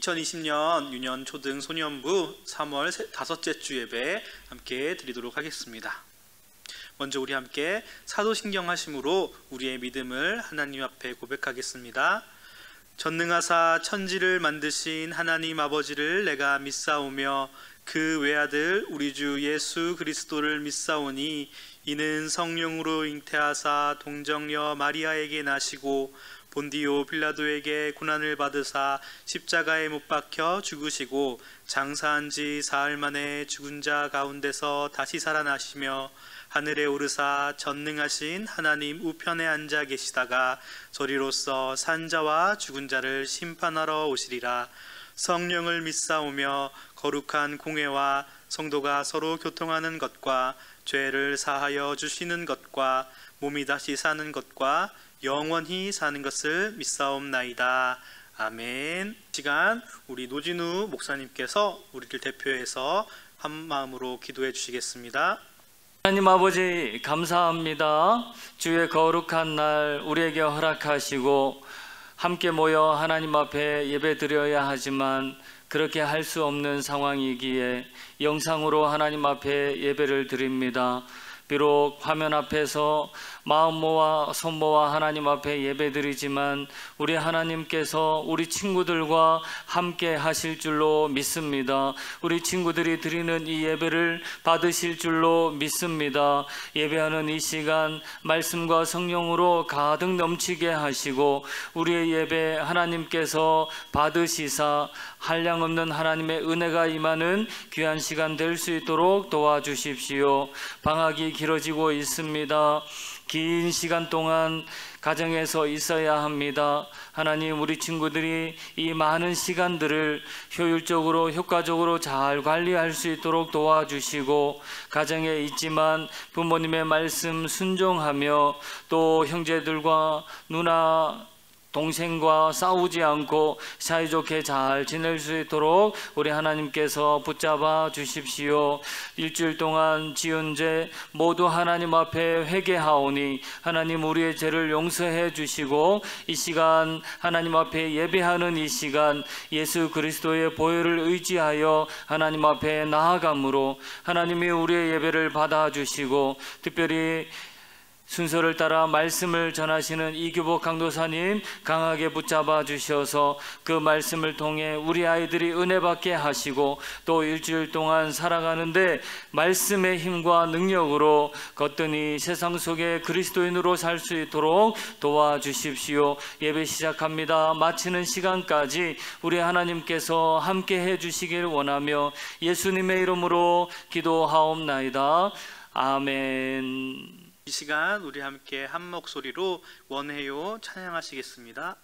2020년 유년 초등 소년부 3월 다섯째 주 예배 함께 드리도록 하겠습니다. 먼저 우리 함께 사도신경 하심으로 우리의 믿음을 하나님 앞에 고백하겠습니다. 전능하사 천지를 만드신 하나님 아버지를 내가 믿사오며 그 외아들 우리 주 예수 그리스도를 믿사오니 이는 성령으로 잉태하사 동정녀 마리아에게 나시고 본디오 빌라도에게 고난을 받으사 십자가에 못 박혀 죽으시고 장사한 지 사흘 만에 죽은 자 가운데서 다시 살아나시며 하늘에 오르사 전능하신 하나님 우편에 앉아 계시다가 저리로서 산 자와 죽은 자를 심판하러 오시리라. 성령을 믿사오며 거룩한 공회와 성도가 서로 교통하는 것과 죄를 사하여 주시는 것과 몸이 다시 사는 것과 영원히 사는 것을 믿사옵나이다. 아멘. 시간 우리 노진우 목사님께서 우리를 대표해서 한 마음으로 기도해 주시겠습니다. 하나님 아버지 감사합니다. 주의 거룩한 날 우리에게 허락하시고 함께 모여 하나님 앞에 예배드려야 하지만 그렇게 할 수 없는 상황이기에 영상으로 하나님 앞에 예배를 드립니다. 비록 화면 앞에서 마음 모아 손 모아 하나님 앞에 예배드리지만 우리 하나님께서 우리 친구들과 함께 하실 줄로 믿습니다. 우리 친구들이 드리는 이 예배를 받으실 줄로 믿습니다. 예배하는 이 시간 말씀과 성령으로 가득 넘치게 하시고 우리의 예배 하나님께서 받으시사 한량없는 하나님의 은혜가 임하는 귀한 시간 될 수 있도록 도와주십시오. 방학이 길어지고 있습니다. 긴 시간 동안 가정에서 있어야 합니다. 하나님, 우리 친구들이 이 많은 시간들을 효율적으로 효과적으로 잘 관리할 수 있도록 도와주시고 가정에 있지만 부모님의 말씀 순종하며 또 형제들과 누나 동생과 싸우지 않고 사이좋게 잘 지낼 수 있도록 우리 하나님께서 붙잡아 주십시오. 일주일 동안 지은 죄 모두 하나님 앞에 회개하오니 하나님 우리의 죄를 용서해 주시고 이 시간 하나님 앞에 예배하는 이 시간 예수 그리스도의 보혈을 의지하여 하나님 앞에 나아감으로 하나님이 우리의 예배를 받아주시고 특별히 순서를 따라 말씀을 전하시는 이규복 강도사님 강하게 붙잡아 주셔서 그 말씀을 통해 우리 아이들이 은혜 받게 하시고 또 일주일 동안 살아가는데 말씀의 힘과 능력으로 거뜬히 세상 속에 그리스도인으로 살 수 있도록 도와주십시오. 예배 시작합니다. 마치는 시간까지 우리 하나님께서 함께 해주시길 원하며 예수님의 이름으로 기도하옵나이다. 아멘. 이 시간 우리 함께 한 목소리로 원해요 찬양하시겠습니다.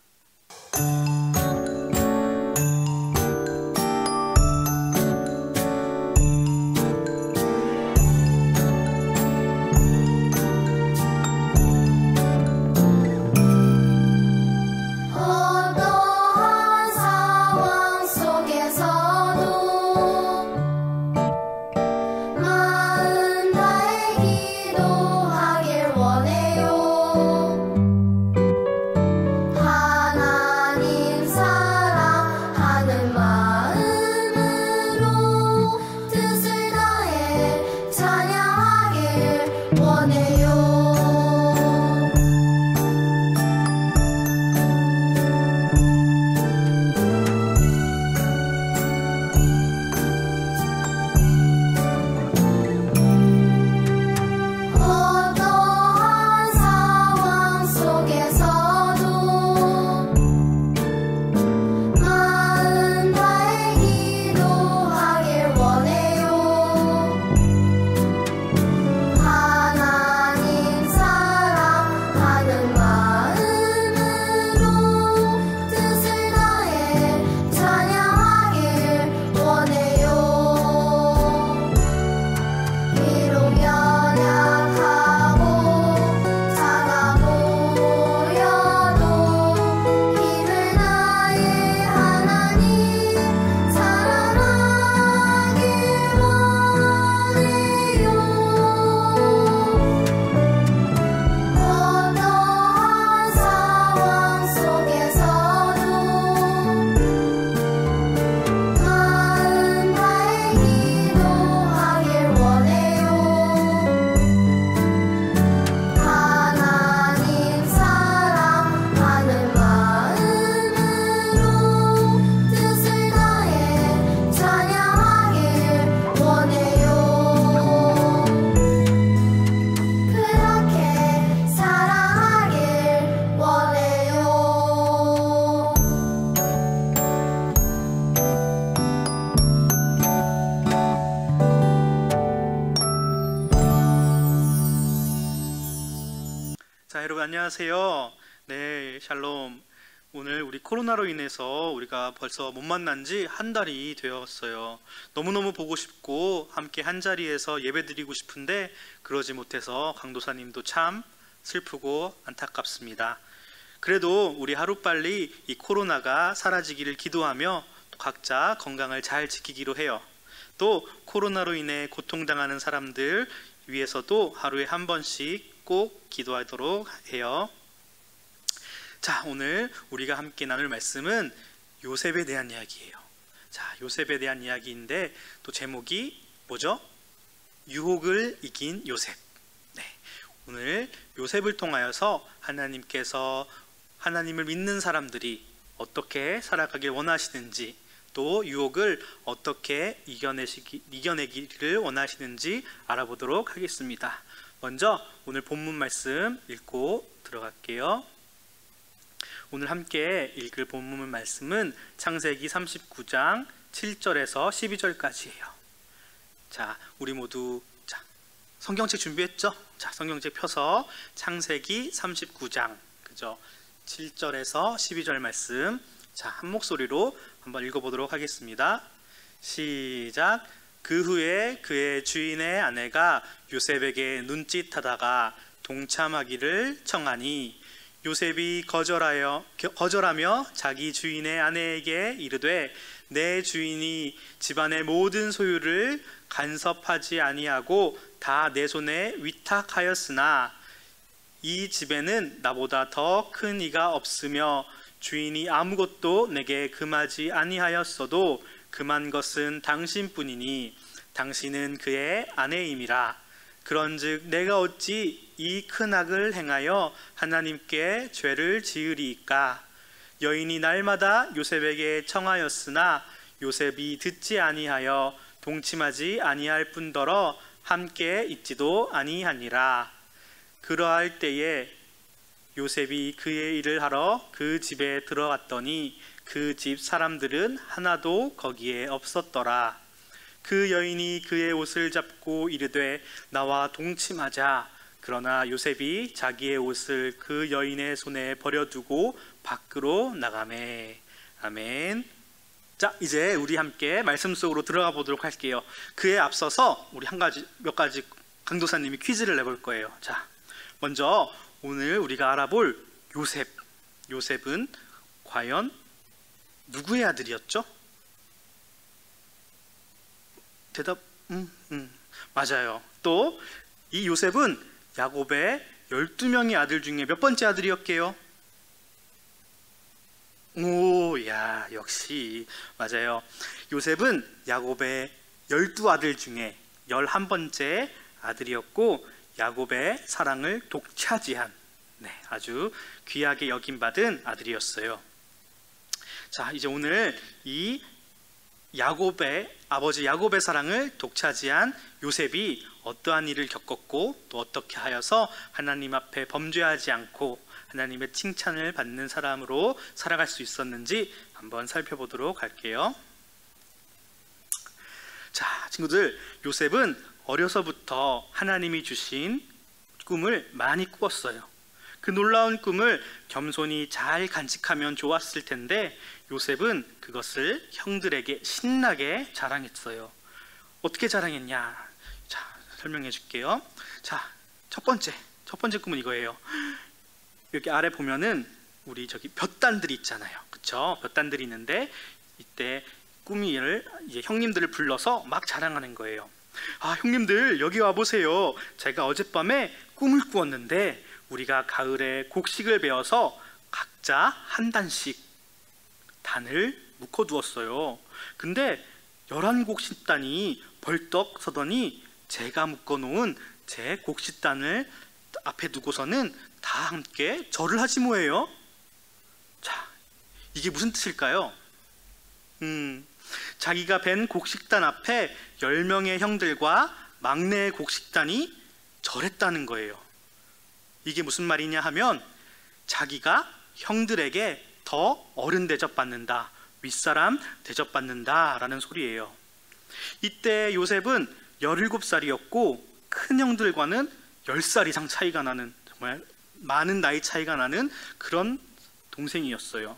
하나님 안녕하세요. 네, 샬롬. 오늘 우리 코로나로 인해서 우리가 벌써 못 만난 지 한 달이 되었어요. 너무너무 보고 싶고 함께 한 자리에서 예배드리고 싶은데 그러지 못해서 강도사님도 참 슬프고 안타깝습니다. 그래도 우리 하루빨리 이 코로나가 사라지기를 기도하며 또 각자 건강을 잘 지키기로 해요. 또 코로나로 인해 고통당하는 사람들 위해서도 하루에 한 번씩 꼭 기도하도록 해요. 자, 오늘 우리가 함께 나눌 말씀은 요셉에 대한 이야기예요. 자, 요셉에 대한 이야기인데 또 제목이 뭐죠? 유혹을 이긴 요셉. 네, 오늘 요셉을 통하여서 하나님께서 하나님을 믿는 사람들이 어떻게 살아가길 원하시는지, 또 유혹을 어떻게 이겨내기를 원하시는지 알아보도록 하겠습니다. 먼저 오늘 본문 말씀 읽고 들어갈게요. 오늘 함께 읽을 본문 말씀은 창세기 39장 7절에서 12절까지예요. 자, 우리 모두 성경책 준비했죠? 자, 성경책 펴서 창세기 39장 그죠? 7절에서 12절 말씀, 자, 한 목소리로 한번 읽어보도록 하겠습니다. 시작. 그 후에 그의 주인의 아내가 요셉에게 눈짓하다가 동참하기를 청하니 요셉이 거절하며 자기 주인의 아내에게 이르되 내 주인이 집안의 모든 소유를 간섭하지 아니하고 다 내 손에 위탁하였으나 이 집에는 나보다 더 큰 이가 없으며 주인이 아무것도 내게 금하지 아니하였어도 금한 것은 당신뿐이니 당신은 그의 아내임이라. 그런즉 내가 어찌 이 큰 악을 행하여 하나님께 죄를 지으리이까. 여인이 날마다 요셉에게 청하였으나 요셉이 듣지 아니하여 동침하지 아니할 뿐더러 함께 있지도 아니하니라. 그러할 때에 요셉이 그의 일을 하러 그 집에 들어갔더니 그 집 사람들은 하나도 거기에 없었더라. 그 여인이 그의 옷을 잡고 이르되 나와 동침하자. 그러나 요셉이 자기의 옷을 그 여인의 손에 버려두고 밖으로 나가매. 아멘. 자, 이제 우리 함께 말씀 속으로 들어가 보도록 할게요. 그에 앞서서 우리 몇 가지 강도사님이 퀴즈를 내볼 거예요. 자, 먼저 오늘 우리가 알아볼 요셉. 요셉은 과연 누구의 아들이었죠? 대답, 맞아요. 또 이 요셉은 야곱의 12명의 아들 중에 몇 번째 아들이었게요? 오, 야, 역시 맞아요. 요셉은 야곱의 12아들 중에 11번째 아들이었고 야곱의 사랑을 독차지한, 네, 아주 귀하게 여김받은 아들이었어요. 자, 이제 오늘 이 아버지 야곱의 사랑을 독차지한 요셉이 어떠한 일을 겪었고 또 어떻게 하여서 하나님 앞에 범죄하지 않고 하나님의 칭찬을 받는 사람으로 살아갈 수 있었는지 한번 살펴보도록 할게요. 자, 친구들, 요셉은 어려서부터 하나님이 주신 꿈을 많이 꾸었어요. 그 놀라운 꿈을 겸손히 잘 간직하면 좋았을 텐데 요셉은 그것을 형들에게 신나게 자랑했어요. 어떻게 자랑했냐? 자, 설명해 줄게요. 자, 첫 번째 꿈은 이거예요. 여기 아래 보면은 우리 저기 볕단들이 있잖아요. 그쵸? 볕단들이 있는데 이때 꾸미를 이제 형님들을 불러서 막 자랑하는 거예요. 아, 형님들 여기 와보세요. 제가 어젯밤에 꿈을 꾸었는데 우리가 가을에 곡식을 베어서 각자 한 단씩 단을 묶어두었어요. 근데 11곡식단이 벌떡 서더니 제가 묶어놓은 제 곡식단을 앞에 두고서는 다 함께 절을 하지 뭐예요? 자, 이게 무슨 뜻일까요? 자기가 벤 곡식단 앞에 10명의 형들과 막내 곡식단이 절했다는 거예요. 이게 무슨 말이냐 하면 자기가 형들에게 더 어른 대접받는다, 윗사람 대접받는다 라는 소리예요. 이때 요셉은 17살이었고 큰 형들과는 10살 이상 차이가 나는 정말 많은 나이 차이가 나는 그런 동생이었어요.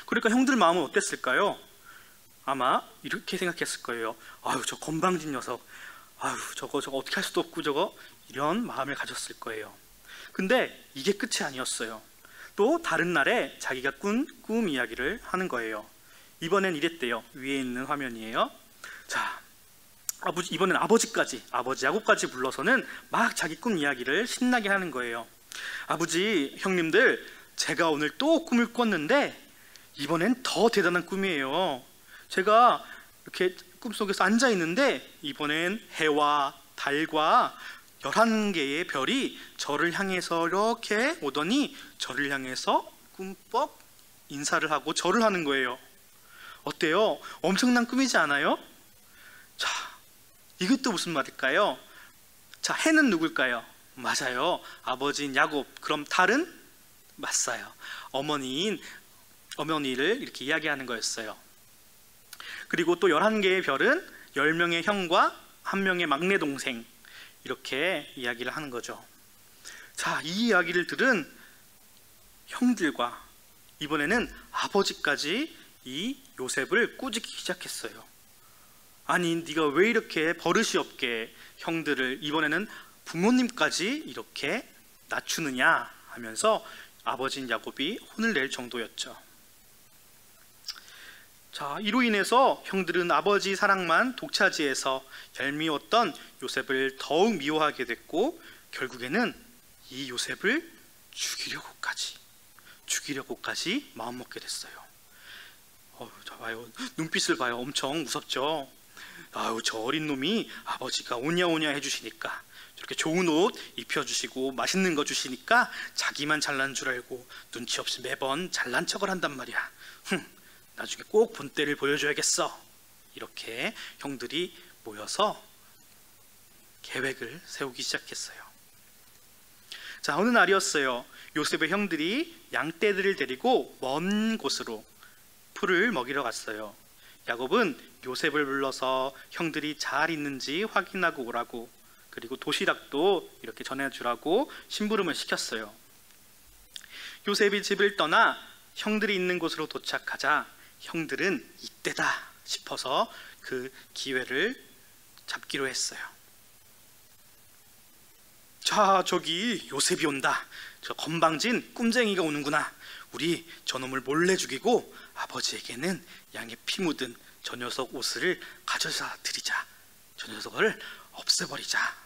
그러니까 형들 마음은 어땠을까요? 아마 이렇게 생각했을 거예요. 아유, 저 건방진 녀석, 아유, 저거 어떻게 할 수도 없고 저거, 이런 마음을 가졌을 거예요. 근데 이게 끝이 아니었어요. 또 다른 날에 자기가 꾼 꿈 이야기를 하는 거예요. 이번엔 이랬대요. 위에 있는 화면이에요. 자, 이번엔 아버지 야곱까지 불러서는 막 자기 꿈 이야기를 신나게 하는 거예요. 아버지, 형님들, 제가 오늘 또 꿈을 꿨는데 이번엔 더 대단한 꿈이에요. 제가 이렇게 꿈속에서 앉아 있는데 이번엔 해와 달과 11개의 별이 저를 향해서 이렇게 오더니 저를 향해서 꿈뻑 인사를 하고 절을 하는 거예요. 어때요? 엄청난 꿈이지 않아요? 자, 이것도 무슨 말일까요? 자, 해는 누굴까요? 맞아요. 아버지인 야곱. 그럼 달은? 맞아요. 어머니를 이렇게 이야기하는 거였어요. 그리고 또 11개의 별은 10명의 형과 1명의 막내 동생, 이렇게 이야기를 하는 거죠. 자, 이 이야기를 들은 형들과 이번에는 아버지까지 이 요셉을 꾸짖기 시작했어요. 아니, 네가 왜 이렇게 버릇이 없게 형들을, 이번에는 부모님까지 이렇게 낮추느냐 하면서 아버지인 야곱이 혼을 낼 정도였죠. 자, 이로 인해서 형들은 아버지 사랑만 독차지해서 얄미웠던 요셉을 더욱 미워하게 됐고, 결국에는 이 요셉을 죽이려고까지 마음먹게 됐어요. 자, 봐요. 눈빛을 봐요. 엄청 무섭죠. 아유, 저 어린 놈이 아버지가 오냐오냐 해주시니까, 저렇게 좋은 옷 입혀주시고 맛있는 거 주시니까 자기만 잘난 줄 알고 눈치 없이 매번 잘난 척을 한단 말이야. 나중에 꼭 본때를 보여줘야겠어. 이렇게 형들이 모여서 계획을 세우기 시작했어요. 자, 어느 날이었어요. 요셉의 형들이 양떼들을 데리고 먼 곳으로 풀을 먹이러 갔어요. 야곱은 요셉을 불러서 형들이 잘 있는지 확인하고 오라고, 그리고 도시락도 이렇게 전해주라고 심부름을 시켰어요. 요셉이 집을 떠나 형들이 있는 곳으로 도착하자 형들은 이때다 싶어서 그 기회를 잡기로 했어요. 자, 저기 요셉이 온다. 저 건방진 꿈쟁이가 오는구나. 우리 저놈을 몰래 죽이고 아버지에게는 양의 피 묻은 저 녀석 옷을 가져다 드리자. 저 녀석을 없애버리자.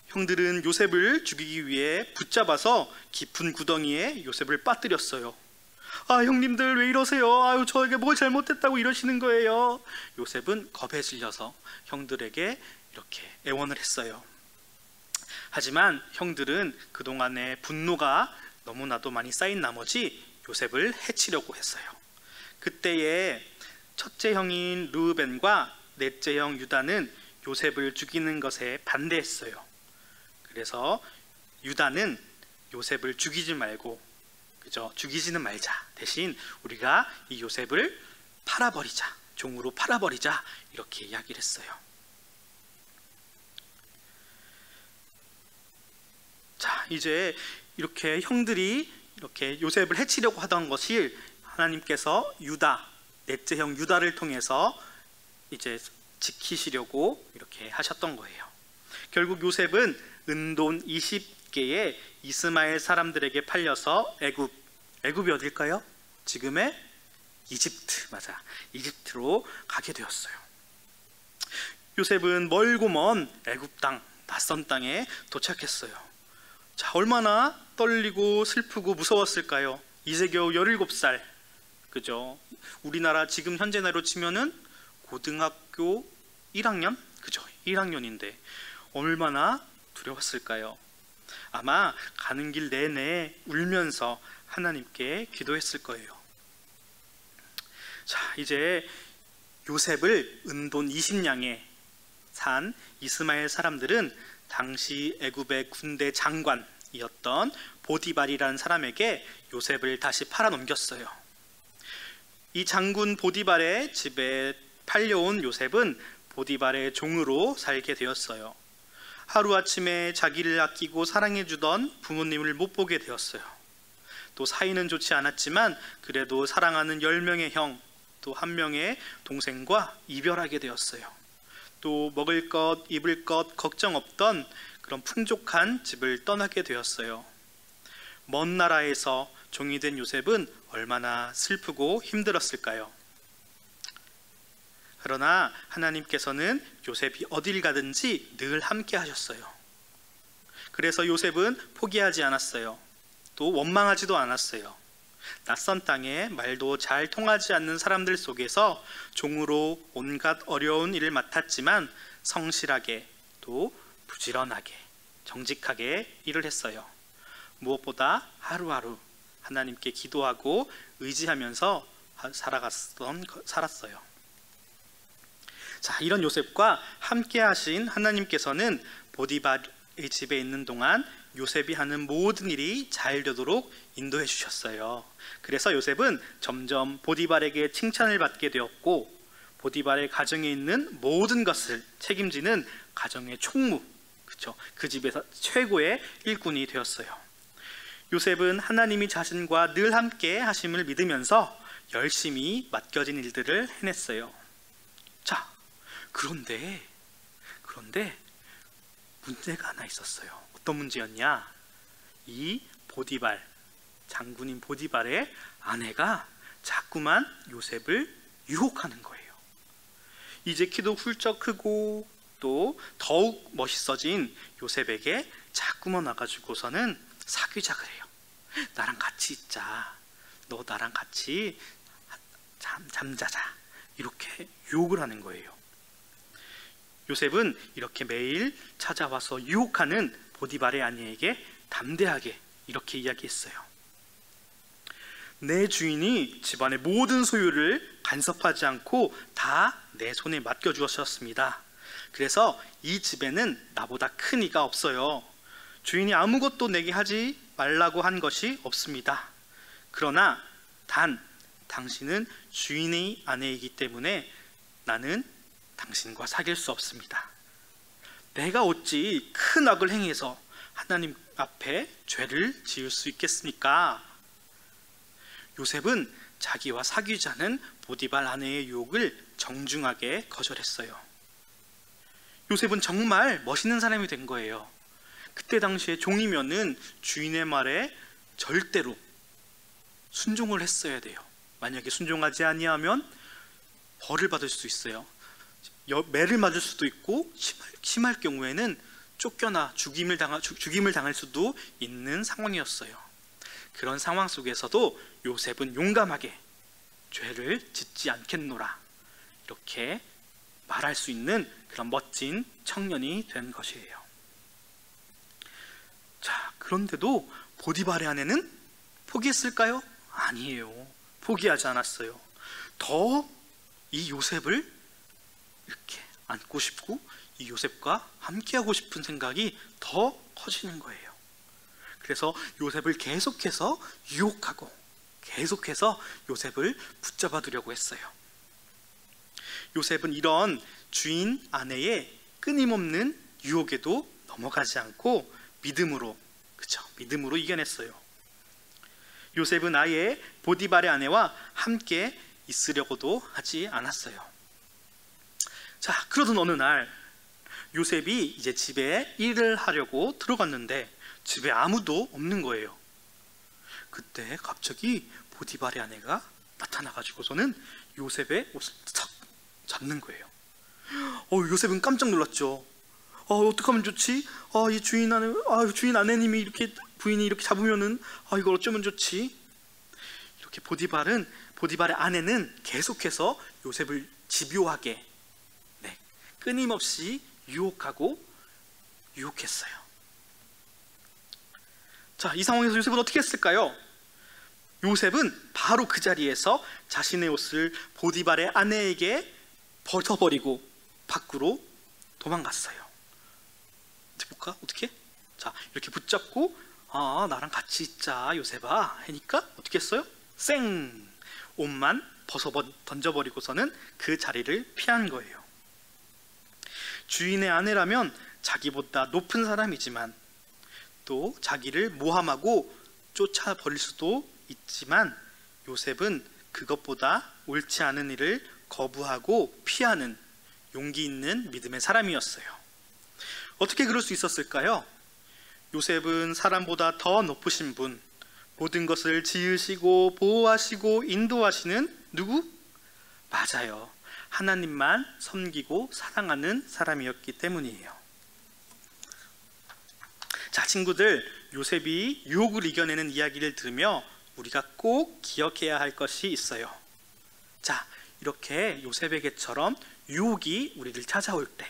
형들은 요셉을 죽이기 위해 붙잡아서 깊은 구덩이에 요셉을 빠뜨렸어요. 아, 형님들 왜 이러세요? 아유, 저에게 뭘 잘못했다고 이러시는 거예요. 요셉은 겁에 질려서 형들에게 이렇게 애원을 했어요. 하지만 형들은 그동안의 분노가 너무나도 많이 쌓인 나머지 요셉을 해치려고 했어요. 그때에 첫째 형인 르우벤과 넷째 형 유다는 요셉을 죽이는 것에 반대했어요. 그래서 유다는 요셉을 죽이지 말고, 죽이지는 말자. 대신 우리가 이 요셉을 팔아버리자. 종으로 팔아버리자. 이렇게 이야기를 했어요. 자, 이제 이렇게 형들이 이렇게 요셉을 해치려고 하던 것이 하나님께서 넷째 형 유다를 통해서 이제 지키시려고 이렇게 하셨던 거예요. 결국 요셉은 은돈 20개의 이스마엘 사람들에게 팔려서 애굽이 어딜까요? 지금의 이집트, 맞아, 이집트로 가게 되었어요. 요셉은 멀고 먼 애굽 땅, 낯선 땅에 도착했어요. 자, 얼마나 떨리고 슬프고 무서웠을까요? 이제 겨우 17살, 그죠? 우리나라 지금 현재 나이로 치면은 고등학교 1학년? 그죠? 1학년인데 얼마나 두려웠을까요? 아마 가는 길 내내 울면서 하나님께 기도했을 거예요. 자, 이제 요셉을 은돈 20냥에 산 이스마엘 사람들은 당시 애굽의 군대 장관이었던 보디발이라는 사람에게 요셉을 다시 팔아 넘겼어요. 이 장군 보디발의 집에 팔려온 요셉은 보디발의 종으로 살게 되었어요. 하루아침에 자기를 아끼고 사랑해주던 부모님을 못 보게 되었어요. 또 사이는 좋지 않았지만 그래도 사랑하는 10명의 형, 또 1명의 동생과 이별하게 되었어요. 또 먹을 것, 입을 것 걱정 없던 그런 풍족한 집을 떠나게 되었어요. 먼 나라에서 종이 된 요셉은 얼마나 슬프고 힘들었을까요? 그러나 하나님께서는 요셉이 어딜 가든지 늘 함께 하셨어요. 그래서 요셉은 포기하지 않았어요. 또 원망하지도 않았어요. 낯선 땅에 말도 잘 통하지 않는 사람들 속에서 종으로 온갖 어려운 일을 맡았지만 성실하게 또 부지런하게 정직하게 일을 했어요. 무엇보다 하루하루 하나님께 기도하고 의지하면서 살았어요. 자, 이런 요셉과 함께 하신 하나님께서는 보디발의 집에 있는 동안 요셉이 하는 모든 일이 잘 되도록 인도해 주셨어요. 그래서 요셉은 점점 보디발에게 칭찬을 받게 되었고, 보디발의 가정에 있는 모든 것을 책임지는 가정의 총무, 그렇죠? 그 집에서 최고의 일꾼이 되었어요. 요셉은 하나님이 자신과 늘 함께 하심을 믿으면서 열심히 맡겨진 일들을 해냈어요. 자, 그런데 문제가 하나 있었어요. 어떤 문제였냐? 이 보디발, 장군인 보디발의 아내가 자꾸만 요셉을 유혹하는 거예요. 이제 키도 훌쩍 크고 또 더욱 멋있어진 요셉에게 자꾸만 와가지고서는 사귀자 그래요. 나랑 같이 있자. 너 나랑 같이 잠자자. 이렇게 유혹을 하는 거예요. 요셉은 이렇게 매일 찾아와서 유혹하는 보디발의 아내에게 담대하게 이렇게 이야기했어요. 내 주인이 집안의 모든 소유를 간섭하지 않고 다 내 손에 맡겨주었습니다. 그래서 이 집에는 나보다 큰 이가 없어요. 주인이 아무것도 내게 하지 말라고 한 것이 없습니다. 그러나 단 당신은 주인의 아내이기 때문에 나는 당신과 사귈 수 없습니다. 내가 어찌 큰 악을 행해서 하나님 앞에 죄를 지을 수 있겠습니까? 요셉은 자기와 사귀자는 보디발 아내의 유혹을 정중하게 거절했어요. 요셉은 정말 멋있는 사람이 된 거예요. 그때 당시에 종이면은 주인의 말에 절대로 순종을 했어야 돼요. 만약에 순종하지 아니하면 벌을 받을 수 있어요. 매를 맞을 수도 있고 심할 경우에는 쫓겨나 죽임을 당할 수도 있는 상황이었어요. 그런 상황 속에서도 요셉은 용감하게 죄를 짓지 않겠노라 이렇게 말할 수 있는 그런 멋진 청년이 된 것이에요. 자, 그런데도 보디발의 아내는 포기했을까요? 아니에요. 포기하지 않았어요. 더 이 요셉을 이렇게 안고 싶고 이 요셉과 함께하고 싶은 생각이 더 커지는 거예요. 그래서 요셉을 계속해서 유혹하고 계속해서 요셉을 붙잡아 두려고 했어요. 요셉은 이런 주인 아내의 끊임없는 유혹에도 넘어가지 않고 믿음으로 이겨냈어요. 요셉은 아예 보디발의 아내와 함께 있으려고도 하지 않았어요. 자, 그러던 어느 날 요셉이 이제 집에 일을 하려고 들어갔는데 집에 아무도 없는 거예요. 그때 갑자기 보디발의 아내가 나타나가지고서는 요셉의 옷을 탁 잡는 거예요. 요셉은 깜짝 놀랐죠. 어떡하면 좋지? 이 주인 아내님이 이렇게 부인이 이렇게 잡으면은 이걸 어쩌면 좋지? 이렇게 보디발의 아내는 계속해서 요셉을 집요하게 끊임없이 유혹했어요. 자, 이 상황에서 요셉은 어떻게 했을까요? 요셉은 바로 그 자리에서 자신의 옷을 보디발의 아내에게 벗어버리고 밖으로 도망갔어요. 이제 볼까? 어떻게? 자, 이렇게 붙잡고 나랑 같이 있자 요셉아 하니까 어떻게 했어요? 쌩! 옷만 던져버리고서는 그 자리를 피한 거예요. 주인의 아내라면 자기보다 높은 사람이지만 또 자기를 모함하고 쫓아버릴 수도 있지만 요셉은 그것보다 옳지 않은 일을 거부하고 피하는 용기 있는 믿음의 사람이었어요. 어떻게 그럴 수 있었을까요? 요셉은 사람보다 더 높으신 분, 모든 것을 지으시고 보호하시고 인도하시는 누구? 맞아요. 하나님만 섬기고 사랑하는 사람이었기 때문이에요. 자, 친구들, 요셉이 유혹을 이겨내는 이야기를 들으며 우리가 꼭 기억해야 할 것이 있어요. 자, 이렇게 요셉에게처럼 유혹이 우리를 찾아올 때,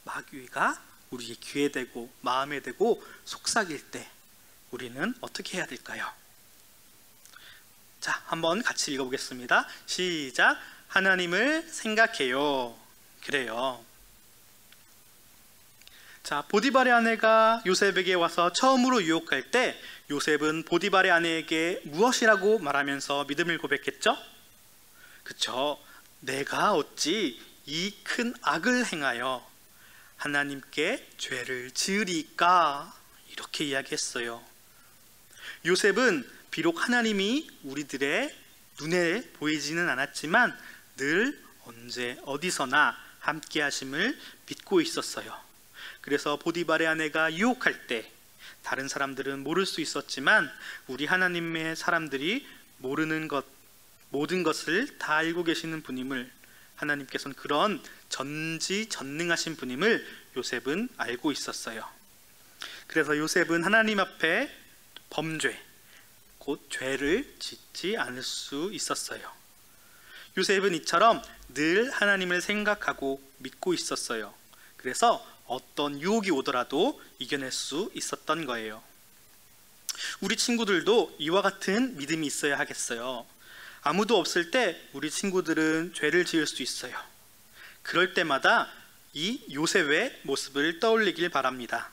마귀가 우리의 귀에 대고 마음에 대고 속삭일 때 우리는 어떻게 해야 될까요? 자, 한번 같이 읽어보겠습니다. 시작. 하나님을 생각해요. 그래요. 자, 보디발의 아내가 요셉에게 와서 처음으로 유혹할 때 요셉은 보디발의 아내에게 무엇이라고 말하면서 믿음을 고백했죠? 그쵸? 내가 어찌 이 큰 악을 행하여 하나님께 죄를 지으리까? 이렇게 이야기했어요. 요셉은 비록 하나님이 우리들의 눈에 보이지는 않았지만 늘 언제 어디서나 함께 하심을 믿고 있었어요. 그래서 보디발의 아내가 유혹할 때 다른 사람들은 모를 수 있었지만 우리 하나님의 사람들이 모르는 것, 모든 것을 다 알고 계시는 분임을, 하나님께서는 그런 전지전능하신 분임을 요셉은 알고 있었어요. 그래서 요셉은 하나님 앞에 범죄, 곧 죄를 짓지 않을 수 있었어요. 요셉은 이처럼 늘 하나님을 생각하고 믿고 있었어요. 그래서 어떤 유혹이 오더라도 이겨낼 수 있었던 거예요. 우리 친구들도 이와 같은 믿음이 있어야 하겠어요. 아무도 없을 때 우리 친구들은 죄를 지을 수 있어요. 그럴 때마다 이 요셉의 모습을 떠올리길 바랍니다.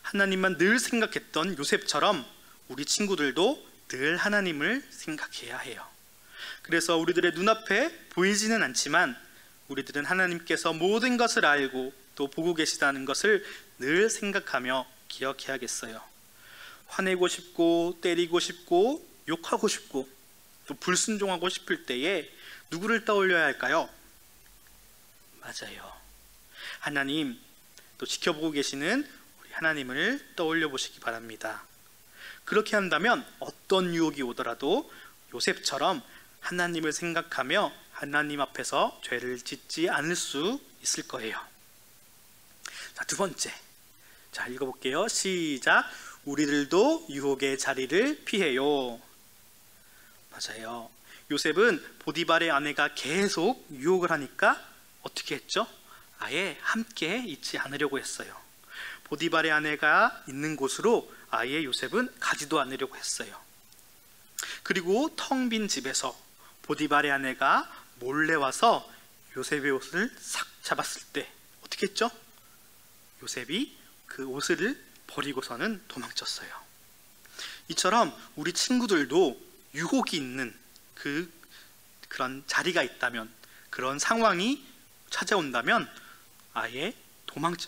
하나님만 늘 생각했던 요셉처럼 우리 친구들도 늘 하나님을 생각해야 해요. 그래서 우리들의 눈앞에 보이지는 않지만 우리들은 하나님께서 모든 것을 알고 또 보고 계시다는 것을 늘 생각하며 기억해야겠어요. 화내고 싶고 때리고 싶고 욕하고 싶고 또 불순종하고 싶을 때에 누구를 떠올려야 할까요? 맞아요. 하나님, 또 지켜보고 계시는 우리 하나님을 떠올려 보시기 바랍니다. 그렇게 한다면 어떤 유혹이 오더라도 요셉처럼 하나님을 생각하며 하나님 앞에서 죄를 짓지 않을 수 있을 거예요. 자, 두 번째. 자, 읽어볼게요. 시작. 우리들도 유혹의 자리를 피해요. 맞아요. 요셉은 보디발의 아내가 계속 유혹을 하니까 어떻게 했죠? 아예 함께 있지 않으려고 했어요. 보디발의 아내가 있는 곳으로 아예 요셉은 가지도 않으려고 했어요. 그리고 텅 빈 집에서 보디발의 아내가 몰래 와서 요셉의 옷을 싹 잡았을 때 어떻게 했죠? 요셉이 그 옷을 버리고서는 도망쳤어요. 이처럼 우리 친구들도 유혹이 있는 그런 자리가 있다면, 그런 상황이 찾아온다면 아예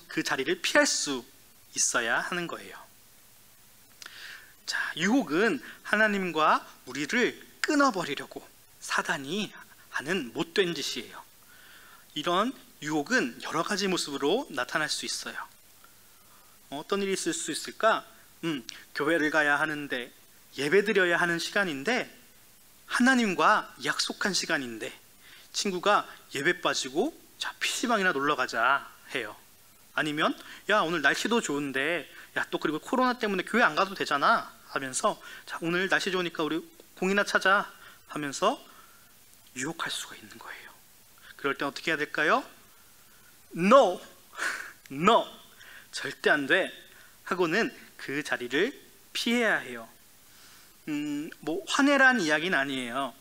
그 자리를 피할 수 있어야 하는 거예요. 자, 유혹은 하나님과 우리를 끊어버리려고 사단이 하는 못된 짓이에요. 이런 유혹은 여러 가지 모습으로 나타날 수 있어요. 어떤 일이 있을 수 있을까? 교회를 가야 하는데, 예배드려야 하는 시간인데, 하나님과 약속한 시간인데 친구가 예배 빠지고 자, PC방이나 놀러 가자 해요. 아니면 야, 오늘 날씨도 좋은데, 야, 또 그리고 코로나 때문에 교회 안 가도 되잖아 하면서 자, 오늘 날씨 좋으니까 우리 공이나 차자 하면서 유혹할 수가 있는 거예요. 그럴 때 어떻게 해야 될까요? No! No! 절대 안 돼! 하고는 그 자리를 피해야 해요. 화내란 이야기는 아니에요.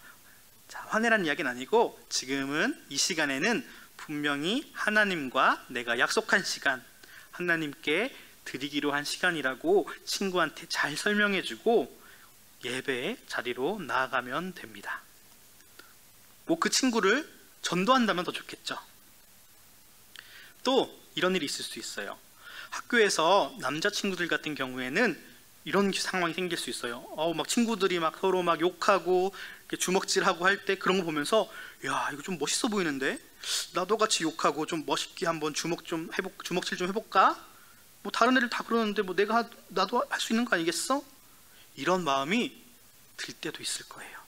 자, 화내란 이야기는 아니고 지금은 이 시간에는 분명히 하나님과 내가 약속한 시간, 하나님께 드리기로 한 시간이라고 친구한테 잘 설명해주고 예배의 자리로 나아가면 됩니다. 그 친구를 전도한다면 더 좋겠죠. 또 이런 일이 있을 수 있어요. 학교에서 남자친구들 같은 경우에는 이런 상황이 생길 수 있어요. 막 친구들이 막 서로 막 욕하고 주먹질하고 할 때 그런 거 보면서 야, 이거 좀 멋있어 보이는데 나도 같이 욕하고 좀 멋있게 한번 주먹질 좀 해볼까? 뭐 다른 애들 다 그러는데 뭐 나도 할 수 있는 거 아니겠어? 이런 마음이 들 때도 있을 거예요.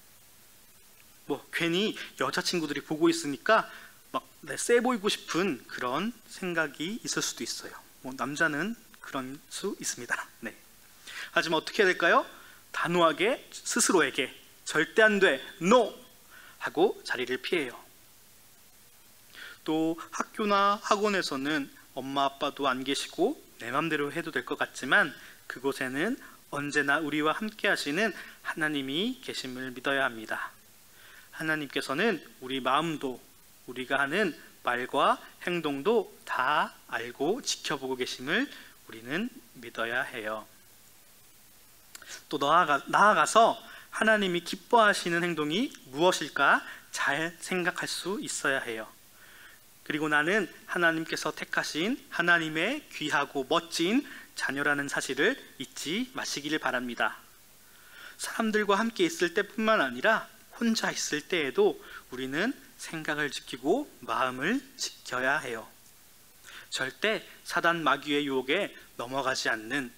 뭐 괜히 여자친구들이 보고 있으니까 막 세 보이고 싶은 그런 생각이 있을 수도 있어요. 뭐 남자는 그런 수 있습니다. 네. 하지만 어떻게 해야 될까요? 단호하게 스스로에게 절대 안 돼, NO! 하고 자리를 피해요. 또 학교나 학원에서는 엄마 아빠도 안 계시고 내 맘대로 해도 될 것 같지만 그곳에는 언제나 우리와 함께 하시는 하나님이 계심을 믿어야 합니다. 하나님께서는 우리 마음도 우리가 하는 말과 행동도 다 알고 지켜보고 계심을 우리는 믿어야 해요. 또 나아가서 하나님이 기뻐하시는 행동이 무엇일까 잘 생각할 수 있어야 해요. 그리고 나는 하나님께서 택하신 하나님의 귀하고 멋진 자녀라는 사실을 잊지 마시기를 바랍니다. 사람들과 함께 있을 때뿐만 아니라 혼자 있을 때에도 우리는 생각을 지키고 마음을 지켜야 해요. 절대 사단 마귀의 유혹에 넘어가지 않는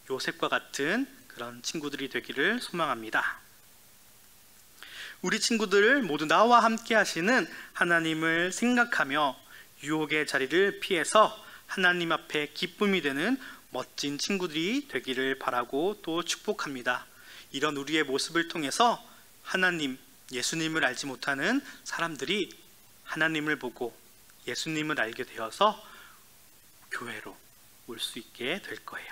요셉과 같은 그런 친구들이 되기를 소망합니다. 우리 친구들을 모두 나와 함께 하시는 하나님을 생각하며 유혹의 자리를 피해서 하나님 앞에 기쁨이 되는 멋진 친구들이 되기를 바라고 또 축복합니다. 이런 우리의 모습을 통해서 하나님, 예수님을 알지 못하는 사람들이 하나님을 보고 예수님을 알게 되어서 교회로 올 수 있게 될 거예요.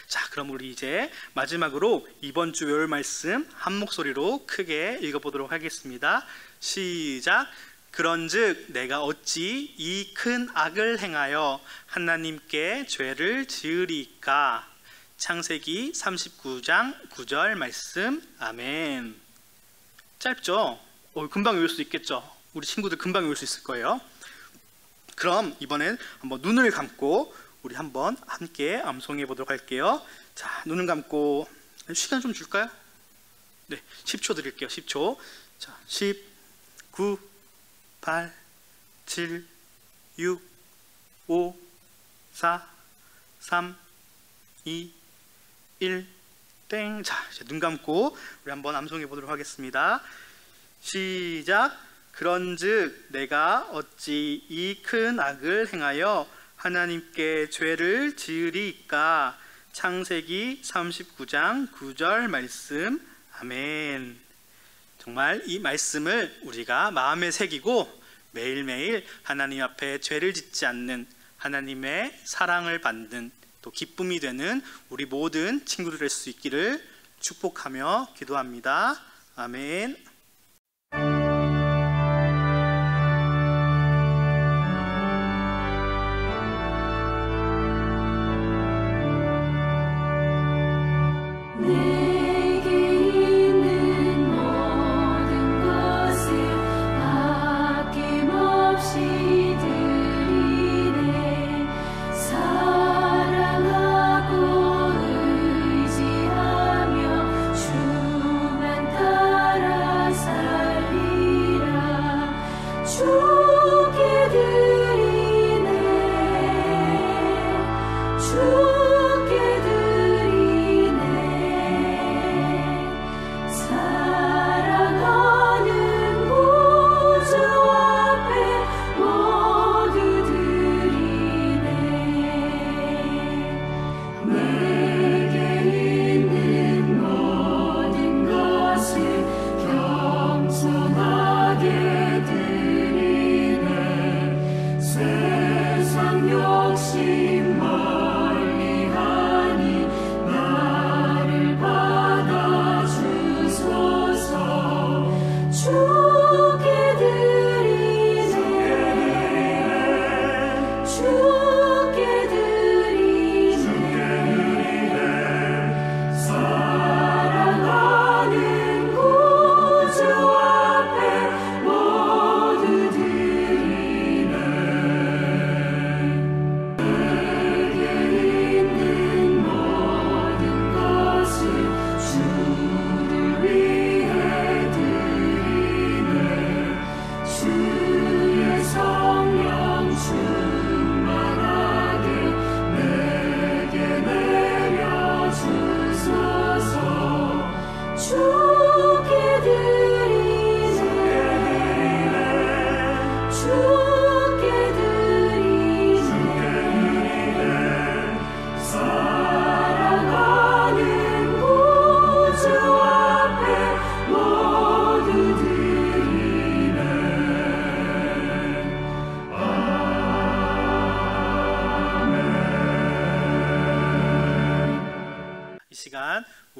자, 그럼 우리 이제 마지막으로 이번 주 외울 말씀 한 목소리로 크게 읽어보도록 하겠습니다. 시작. 그런즉 내가 어찌 이 큰 악을 행하여 하나님께 죄를 지으리까? 창세기 39장 9절 말씀. 아멘. 짧죠? 금방 외울 수 있겠죠? 우리 친구들 금방 외울 수 있을 거예요. 그럼 이번엔 한번 눈을 감고 우리 한번 함께 암송해 보도록 할게요. 자, 눈을 감고 시간 좀 줄까요? 네, 10초 드릴게요. 10초. 자, 10, 9, 8, 7, 6, 5, 4, 3, 2, 1, 땡. 자, 이제 눈 감고 우리 한번 암송해 보도록 하겠습니다. 시작. 그런즉 내가 어찌 이 큰 악을 행하여 하나님께 죄를 지으리까? 창세기 39장 9절 말씀. 아멘. 정말 이 말씀을 우리가 마음에 새기고 매일매일 하나님 앞에 죄를 짓지 않는 하나님의 사랑을 받는 또 기쁨이 되는 우리 모든 친구들 될 수 있기를 축복하며 기도합니다. 아멘.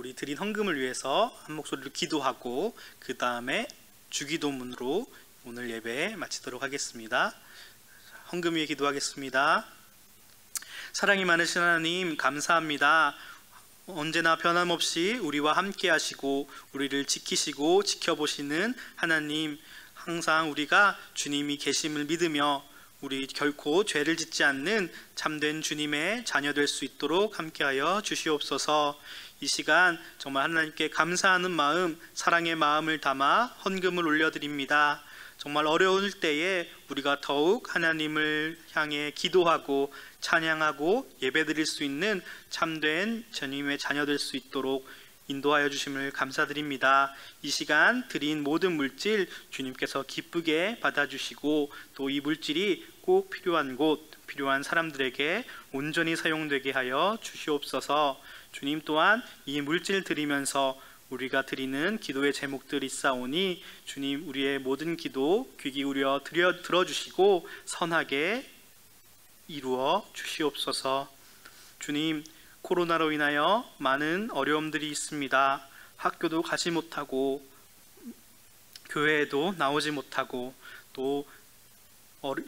우리 드린 헌금을 위해서 한 목소리로 기도하고 그 다음에 주기도문으로 오늘 예배 마치도록 하겠습니다. 헌금 위에 기도하겠습니다. 사랑이 많으신 하나님, 감사합니다. 언제나 변함없이 우리와 함께 하시고 우리를 지키시고 지켜보시는 하나님, 항상 우리가 주님이 계심을 믿으며 우리 결코 죄를 짓지 않는 참된 주님의 자녀 될 수 있도록 함께하여 주시옵소서. 이 시간 정말 하나님께 감사하는 마음, 사랑의 마음을 담아 헌금을 올려드립니다. 정말 어려울 때에 우리가 더욱 하나님을 향해 기도하고 찬양하고 예배드릴 수 있는 참된 주님의 자녀 될 수 있도록 인도하여 주심을 감사드립니다. 이 시간 드린 모든 물질 주님께서 기쁘게 받아주시고 또 이 물질이 꼭 필요한 곳, 필요한 사람들에게 온전히 사용되게 하여 주시옵소서. 주님 또한 이 물질 드리면서 우리가 드리는 기도의 제목들이 있사오니 주님 우리의 모든 기도 귀 기울여 들어주시고 선하게 이루어 주시옵소서. 주님, 코로나로 인하여 많은 어려움들이 있습니다. 학교도 가지 못하고 교회에도 나오지 못하고 또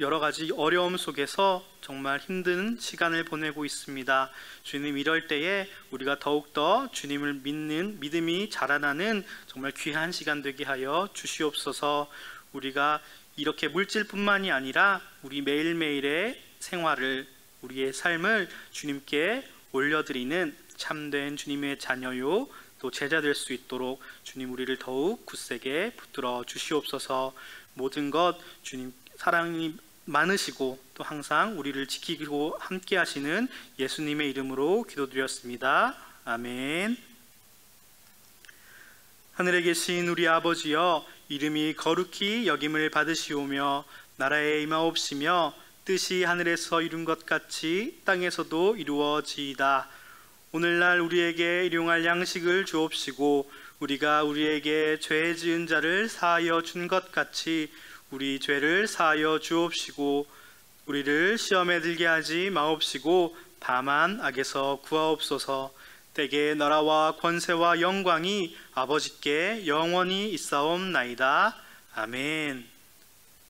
여러 가지 어려움 속에서 정말 힘든 시간을 보내고 있습니다. 주님, 이럴 때에 우리가 더욱더 주님을 믿는 믿음이 자라나는 정말 귀한 시간 되게 하여 주시옵소서. 우리가 이렇게 물질뿐만이 아니라 우리 매일매일의 생활을, 우리의 삶을 주님께 올려드리는 참된 주님의 자녀요 또 제자 될 수 있도록 주님 우리를 더욱 굳세게 붙들어 주시옵소서. 모든 것 주님 사랑이 많으시고 또 항상 우리를 지키고 함께 하시는 예수님의 이름으로 기도드렸습니다. 아멘. 하늘에 계신 우리 아버지여, 이름이 거룩히 여김을 받으시오며 나라에 임하옵시며 뜻이 하늘에서 이룬 것 같이 땅에서도 이루어지이다. 오늘날 우리에게 일용할 양식을 주옵시고 우리가 우리에게 죄 지은 자를 사하여 준 것 같이 우리 죄를 사하여 주옵시고 우리를 시험에 들게 하지 마옵시고 다만 악에서 구하옵소서. 때에 나라와 권세와 영광이 아버지께 영원히 있사옵나이다. 아멘.